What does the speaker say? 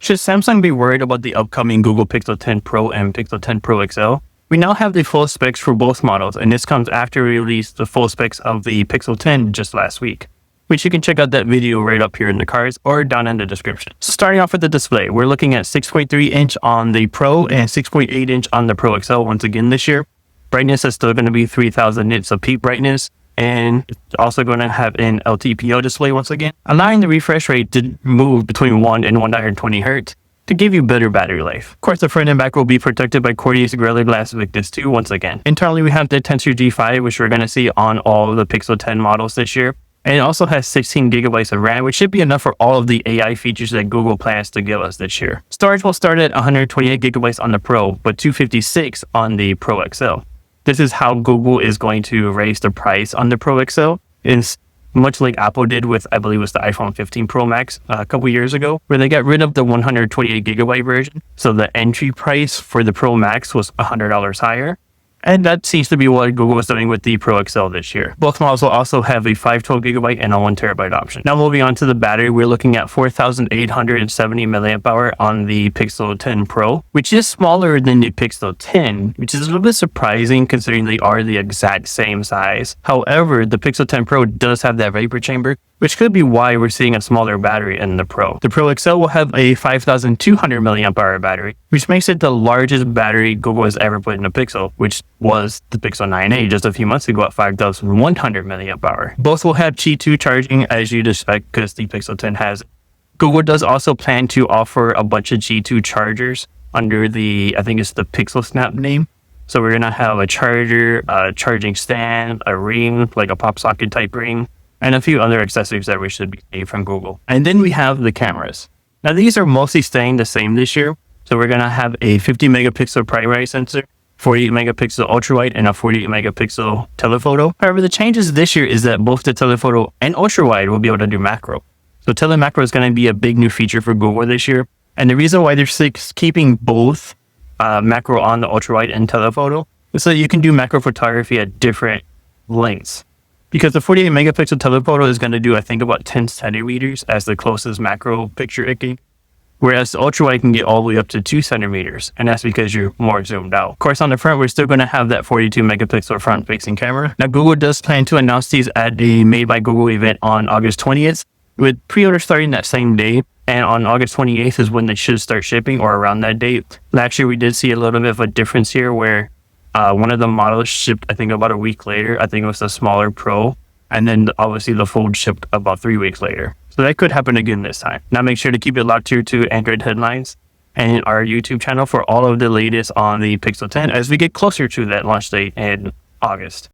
Should Samsung be worried about the upcoming Google Pixel 10 Pro and Pixel 10 Pro XL? We now have the full specs for both models, and this comes after we released the full specs of the Pixel 10 just last week, which you can check out that video right up here in the cards or down in the description. So starting off with the display, we're looking at 6.3 inch on the Pro and 6.8 inch on the Pro XL once again this year. Brightness is still going to be 3000 nits of peak brightness, and it's also going to have an LTPO display once again, allowing the refresh rate to move between 1 and 120 Hz to give you better battery life. Of course, the front and back will be protected by Corning's Gorilla Glass Victus 2 once again. Internally, we have the Tensor G5, which we're going to see on all of the Pixel 10 models this year. And it also has 16 gigabytes of RAM, which should be enough for all of the AI features that Google plans to give us this year. Storage will start at 128 gigabytes on the Pro, but 256 on the Pro XL. This is how Google is going to raise the price on the Pro XL. It's much like Apple did with, I believe it was the iPhone 15 Pro Max a couple years ago, where they got rid of the 128 gigabyte version. So the entry price for the Pro Max was $100 higher. And that seems to be what Google is doing with the Pro XL this year. Both models will also have a 512 gigabyte and a 1 terabyte option. Now moving on to the battery, we're looking at 4,870 milliamp hour on the Pixel 10 Pro, which is smaller than the Pixel 10, which is a little bit surprising considering they are the exact same size. However, the Pixel 10 Pro does have that vapor chamber, which could be why we're seeing a smaller battery in the Pro. The Pro XL will have a 5,200 milliamp hour battery, which makes it the largest battery Google has ever put in a Pixel, which was the Pixel 9a just a few months ago at 5,100 milliamp hour. Both will have Qi 2 charging as you'd expect because the Pixel 10 has it. Google does also plan to offer a bunch of Qi 2 chargers under the, I think it's the Pixel Snap name. So we're gonna have a charger, a charging stand, a ring, like a pop socket type ring, and a few other accessories that we should be getting from Google. And then we have the cameras. Now these are mostly staying the same this year. So we're gonna have a 50 megapixel primary sensor, 48 megapixel ultra wide, and a 48 megapixel telephoto. However, the changes this year is that both the telephoto and ultra wide will be able to do macro. So telemacro is gonna be a big new feature for Google this year. And the reason why they're keeping both macro on the ultra wide and telephoto is so that you can do macro photography at different lengths. Because the 48 megapixel telephoto is going to do, I think, about 10 centimeters as the closest macro picture it can. Whereas the ultra wide can get all the way up to 2 centimeters. And that's because you're more zoomed out. Of course, on the front, we're still going to have that 42 megapixel front facing camera. Now, Google does plan to announce these at a Made by Google event on August 20th, with pre-order starting that same day. And on August 28th is when they should start shipping, or around that date. Last year, we did see a little bit of a difference here where one of the models shipped, I think, about a week later. I think it was the smaller Pro. And then obviously the Fold shipped about 3 weeks later. So that could happen again this time. Now make sure to keep it locked here to Android Headlines and our YouTube channel for all of the latest on the Pixel 10 as we get closer to that launch date in August.